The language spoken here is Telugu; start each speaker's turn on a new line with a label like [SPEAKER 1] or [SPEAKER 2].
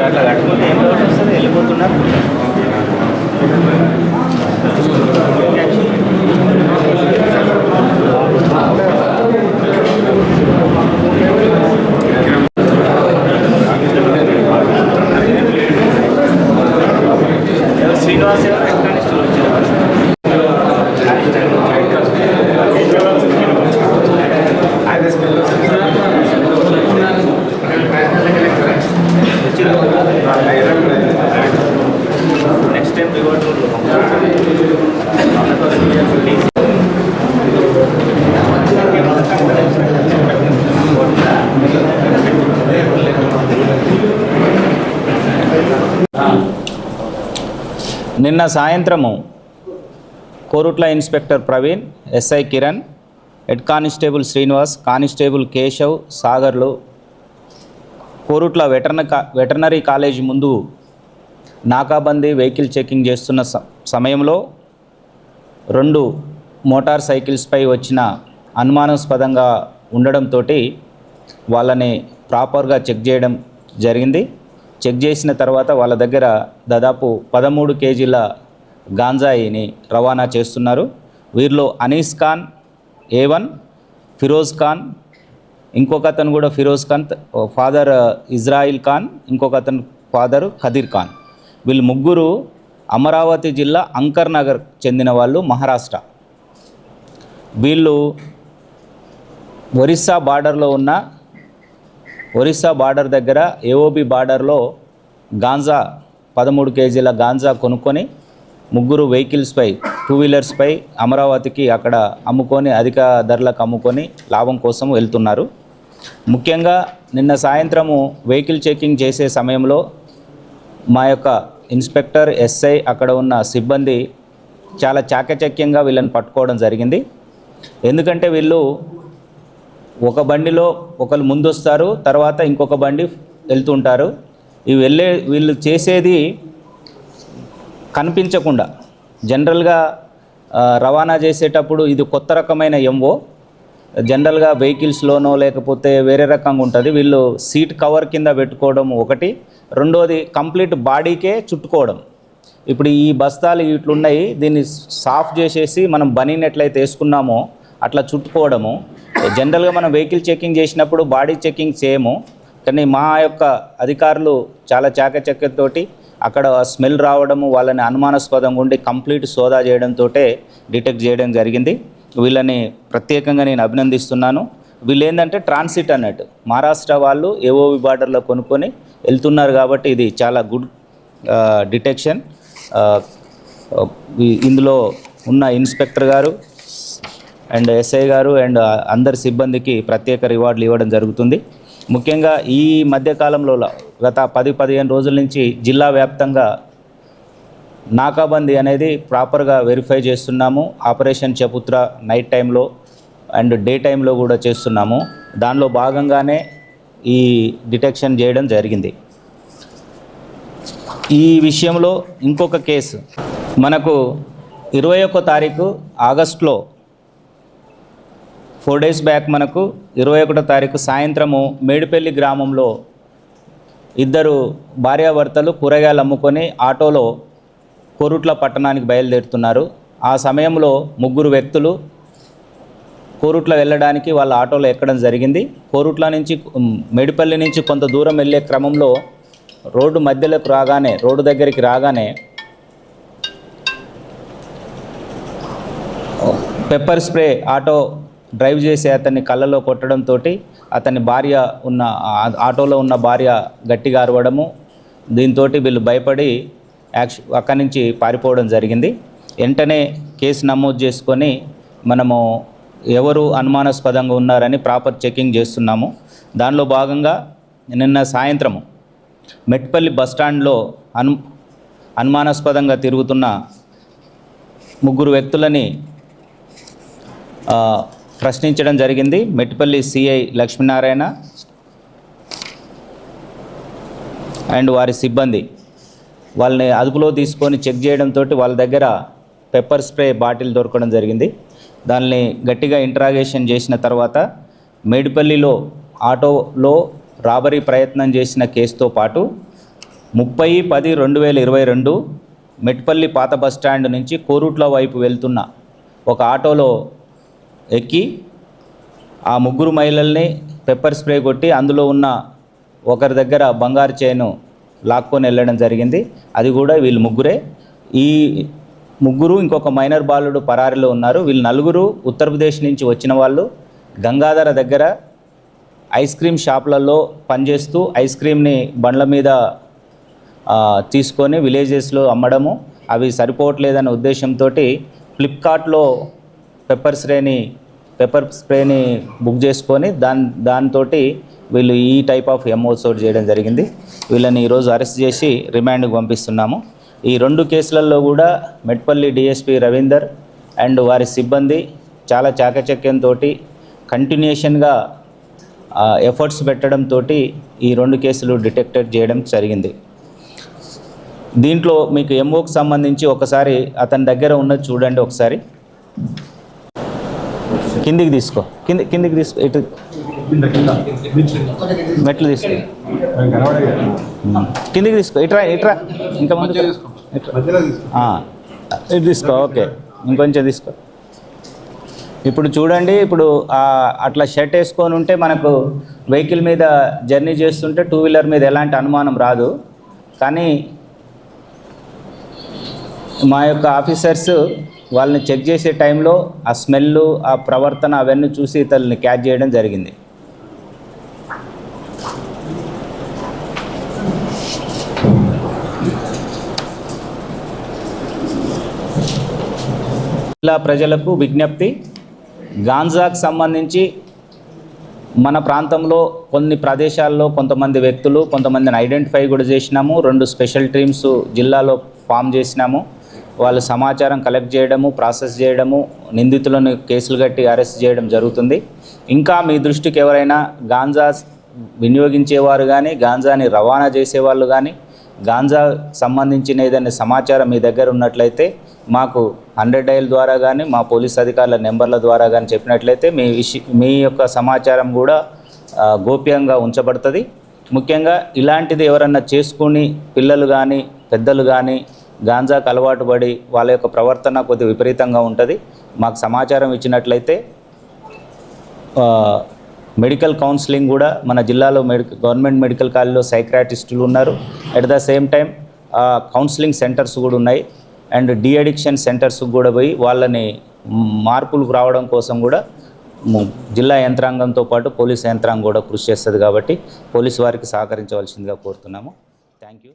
[SPEAKER 1] అట్లా కట్టుకుంటే ఏం డౌట్ వస్తుంది వెళ్ళిపోతున్నారు. శ్రీనివాస్ ఎలక్ట్రానిక్స్లో వచ్చారు. నెక్స్ట్ టైం రివార్డ్ నిన్న సాయంత్రము Korutla inspector Praveen, SI Kiran, head constable Srinivas, constable Keshav, సాగర్లు కోరుట్ల వెటర్నరీ కాలేజీ ముందు నాకాబందీ వెహికల్ చెకింగ్ చేస్తున్న సమయంలో 2 మోటార్ సైకిల్స్పై వచ్చిన అనుమానాస్పదంగా ఉండడంతో వాళ్ళని ప్రాపర్గా చెక్ చేయడం జరిగింది. చెక్ చేసిన తర్వాత వాళ్ళ దగ్గర దాదాపు 13 కేజీల గాంజాయిని రవాణా చేస్తున్నారు. వీరిలో అనీస్ ఖాన్ A1, ఫిరోజ్ ఖాన్, ఇంకొక అతను కూడా ఫిరోజ్ ఖాన్ ఫాదర్ ఇజ్రాయిల్ ఖాన్, ఇంకొక అతను ఫాదర్ ఖదీర్ ఖాన్. వీళ్ళు ముగ్గురు అమరావతి జిల్లా అంకర్ నగర్ చెందిన వాళ్ళు, మహారాష్ట్ర. వీళ్ళు ఒరిస్సా బార్డర్ దగ్గర ఏఓబి బార్డర్లో గాంజా 13 కేజీల గాంజా కొనుక్కొని ముగ్గురు వెహికల్స్పై 2 వీలర్స్పై అమరావతికి అక్కడ అమ్ముకొని అధిక ధరలకు అమ్ముకొని లాభం కోసం వెళ్తున్నారు. ముఖ్యంగా నిన్న సాయంత్రము వెహికల్ చెకింగ్ చేసే సమయంలో మా యొక్క ఇన్స్పెక్టర్, ఎస్ఐ, అక్కడ ఉన్న సిబ్బంది చాలా చాకచక్యంగా వీళ్ళని పట్టుకోవడం జరిగింది. ఎందుకంటే వీళ్ళు ఒక బండిలో ఒకరు ముందు వస్తారు, తర్వాత ఇంకొక బండి వెళ్తుంటారు. వీళ్ళు చేసేది కనిపించకుండా జనరల్గా రవాణా చేసేటప్పుడు ఇది కొత్త రకమైన ఎంఓ. జనరల్గా వెహికల్స్లోనో లేకపోతే వేరే రకంగా ఉంటుంది. వీళ్ళు సీట్ కవర్ కింద పెట్టుకోవడం ఒకటి, రెండోది కంప్లీట్ బాడీకే చుట్టుకోవడం. ఇప్పుడు ఈ బస్తాలు ఇట్లున్నాయి, దీన్ని సాఫ్ చేసేసి మనం బనీన్ ఎట్లయితే వేసుకున్నామో అట్లా చుట్టుకోవడము. జనరల్గా మనం వెహికల్ చెకింగ్ చేసినప్పుడు బాడీ చెకింగ్ చేయము, కానీ మా యొక్క అధికారులు చాలా చాకచక్యంతోటి అక్కడ స్మెల్ రావడము, వాళ్ళని అనుమానాస్పదంగా ఉండి కంప్లీట్ సోదా చేయడంతో డిటెక్ట్ చేయడం జరిగింది. వీళ్ళని ప్రత్యేకంగా నేను అభినందిస్తున్నాను. వీళ్ళు ఏంటంటే ట్రాన్సిట్ అన్నట్టు మహారాష్ట్ర వాళ్ళు ఏఓవి బార్డర్లో కొనుక్కొని వెళ్తున్నారు కాబట్టి ఇది చాలా గుడ్ డిటెక్షన్. ఇందులో ఉన్న ఇన్స్పెక్టర్ గారు అండ్ ఎస్ఐ గారు అండ్ అందరి సిబ్బందికి ప్రత్యేక రివార్డులు ఇవ్వడం జరుగుతుంది. ముఖ్యంగా ఈ మధ్యకాలంలో గత 10-15 రోజుల నుంచి జిల్లా వ్యాప్తంగా నాకాబందీ అనేది ప్రాపర్గా వెరిఫై చేస్తున్నాము. ఆపరేషన్ చపుత్ర నైట్ టైంలో అండ్ డే టైంలో కూడా చేస్తున్నాము. దానిలో భాగంగానే ఈ డిటెక్షన్ చేయడం జరిగింది. ఈ విషయంలో ఇంకొక కేసు మనకు 21వ తారీఖు ఆగస్టులో 4 డేస్ బ్యాక్ మనకు 21వ తారీఖు సాయంత్రము మేడిపల్లి గ్రామంలో 2 భార్యాభర్తలు కూరగాయలు అమ్ముకొని ఆటోలో కోరుట్ల పట్టణానికి బయలుదేరుతున్నారు. ఆ సమయంలో 3 వ్యక్తులు కోరుట్ల వెళ్ళడానికి వాళ్ళ ఆటోలో ఎక్కడం జరిగింది. కోరుట్ల నుంచి మేడిపల్లి నుంచి కొంత దూరం వెళ్ళే క్రమంలో రోడ్డు దగ్గరికి రాగానే పెప్పర్ స్ప్రే ఆటో డ్రైవ్ చేసి అతన్ని కళ్ళలో కొట్టడంతో అతని భార్య ఆటోలో ఉన్న భార్య గట్టిగా అరవడము, దీంతో వీళ్ళు భయపడి అక్కడి నుంచి పారిపోవడం జరిగింది. వెంటనే కేసు నమోదు చేసుకొని మనము ఎవరు అనుమానాస్పదంగా ఉన్నారని ప్రాపర్ చెకింగ్ చేస్తున్నాము. దానిలో భాగంగా నిన్న సాయంత్రము మెట్పల్లి బస్టాండ్లో అనుమానాస్పదంగా తిరుగుతున్న 3 వ్యక్తులని ప్రశ్నించడం జరిగింది. మెట్పల్లి సిఐ లక్ష్మీనారాయణ అండ్ వారి సిబ్బంది వాళ్ళని అదుపులో తీసుకొని చెక్ చేయడంతో వాళ్ళ దగ్గర పెప్పర్ స్ప్రే బాటిల్ దొరకడం జరిగింది. దాన్ని గట్టిగా ఇంట్రాగేషన్ చేసిన తర్వాత మేడిపల్లిలో ఆటోలో రాబరీ ప్రయత్నం చేసిన కేసుతో పాటు 30/10/2022 మెట్పల్లి పాత బస్టాండ్ నుంచి కోరుట్ల వైపు వెళ్తున్న ఒక ఆటోలో ఎక్కి ఆ ముగ్గురు మహిళల్ని పెప్పర్ స్ప్రే కొట్టి అందులో ఉన్న ఒకరి దగ్గర బంగారు చైను లాక్కొని వెళ్ళడం జరిగింది. అది కూడా వీళ్ళు ముగ్గురే. ఈ ముగ్గురు ఇంకొక మైనర్ బాలుడు పరారిలో ఉన్నారు. వీళ్ళు నలుగురు ఉత్తరప్రదేశ్ నుంచి వచ్చిన వాళ్ళు. గంగాధర దగ్గర ఐస్ క్రీమ్ షాపులలో పనిచేస్తూ ఐస్ క్రీమ్ని బండ్ల మీద తీసుకొని విలేజెస్లో అమ్మడము, అవి సరిపోవట్లేదనే ఉద్దేశంతో ఫ్లిప్కార్ట్లో పెప్పర్ స్ప్రేని బుక్ చేసుకొని దాంతో వీళ్ళు ఈ టైప్ ఆఫ్ ఎంఓస్ చేయడం జరిగింది. వీళ్ళని ఈరోజు అరెస్ట్ చేసి రిమాండ్కి పంపిస్తున్నాము. ఈ 2 కేసులలో కూడా మెట్పల్లి డిఎస్పి రవీందర్ అండ్ వారి సిబ్బంది చాలా చాకచక్యంతో కంటిన్యూషన్గా ఎఫర్ట్స్ పెట్టడంతో ఈ 2 కేసులు డిటెక్టెడ్ చేయడం జరిగింది. దీంట్లో మీకు ఎంఓకి సంబంధించి ఒకసారి అతని దగ్గర ఉన్నది చూడండి. ఒకసారి కిందికి తీసుకో, కిందికి తీసుకో, ఇటు మెట్లు తీసుకో, కిందికి తీసుకో, ఇట్రా ఇంకా ముందు ఇటు తీసుకో. ఓకే, ఇంకొంచెం తీసుకో. ఇప్పుడు చూడండి, ఇప్పుడు అట్లా షర్ట్ వేసుకొని ఉంటే మనకు వెహికల్ మీద జర్నీ చేస్తుంటే 2 వీలర్ మీద ఎలాంటి అనుమానం రాదు. కానీ మా యొక్క ఆఫీసర్స్ వాళ్ళని చెక్ చేసే టైంలో ఆ స్మెల్, ఆ ప్రవర్తన అవన్నీ చూసి ఇతరులని క్యాచ్ చేయడం జరిగింది. ఇలా ప్రజలకు విజ్ఞప్తి, గాంజాకు సంబంధించి మన ప్రాంతంలో కొన్ని ప్రదేశాల్లో కొంతమంది వ్యక్తులు, కొంతమందిని ఐడెంటిఫై కూడా చేసినాము. 2 స్పెషల్ టీమ్స్ జిల్లాలో ఫామ్ చేసినాము. వాళ్ళు సమాచారం కలెక్ట్ చేయడము, ప్రాసెస్ చేయడము, నిందితులను కేసులు కట్టి అరెస్ట్ చేయడం జరుగుతుంది. ఇంకా మీ దృష్టికి ఎవరైనా గాంజా వినియోగించేవారు కానీ, గాంజాని రవాణా చేసేవాళ్ళు కానీ, గాంజా సంబంధించిన ఏదైనా సమాచారం మీ దగ్గర ఉన్నట్లయితే మాకు 100 డయల్ ద్వారా కానీ, మా పోలీస్ అధికారుల నెంబర్ల ద్వారా కానీ చెప్పినట్లయితే మీ యొక్క సమాచారం కూడా గోప్యంగా ఉంచబడుతుంది. ముఖ్యంగా ఇలాంటిది ఎవరన్నా చేసుకుని పిల్లలు కానీ, పెద్దలు కానీ గాంజాకు అలవాటు పడి వాళ్ళ యొక్క ప్రవర్తన కొద్దిగా విపరీతంగా ఉంటుంది. మాకు సమాచారం ఇచ్చినట్లయితే మెడికల్ కౌన్సిలింగ్ కూడా మన జిల్లాలో గవర్నమెంట్ మెడికల్ కాలేజ్లో సైక్రాటిస్టులు ఉన్నారు. At the same time counselling centres కూడా ఉన్నాయి. అండ్ డీ అడిక్షన్ సెంటర్స్ కూడా పోయి వాళ్ళని మార్పులు రావడం కోసం కూడా జిల్లా యంత్రాంగంతో పాటు పోలీస్ యంత్రాంగం కూడా కృషి చేస్తుంది. కాబట్టి పోలీసు వారికి సహకరించవలసిందిగా కోరుతున్నాము. Thank you.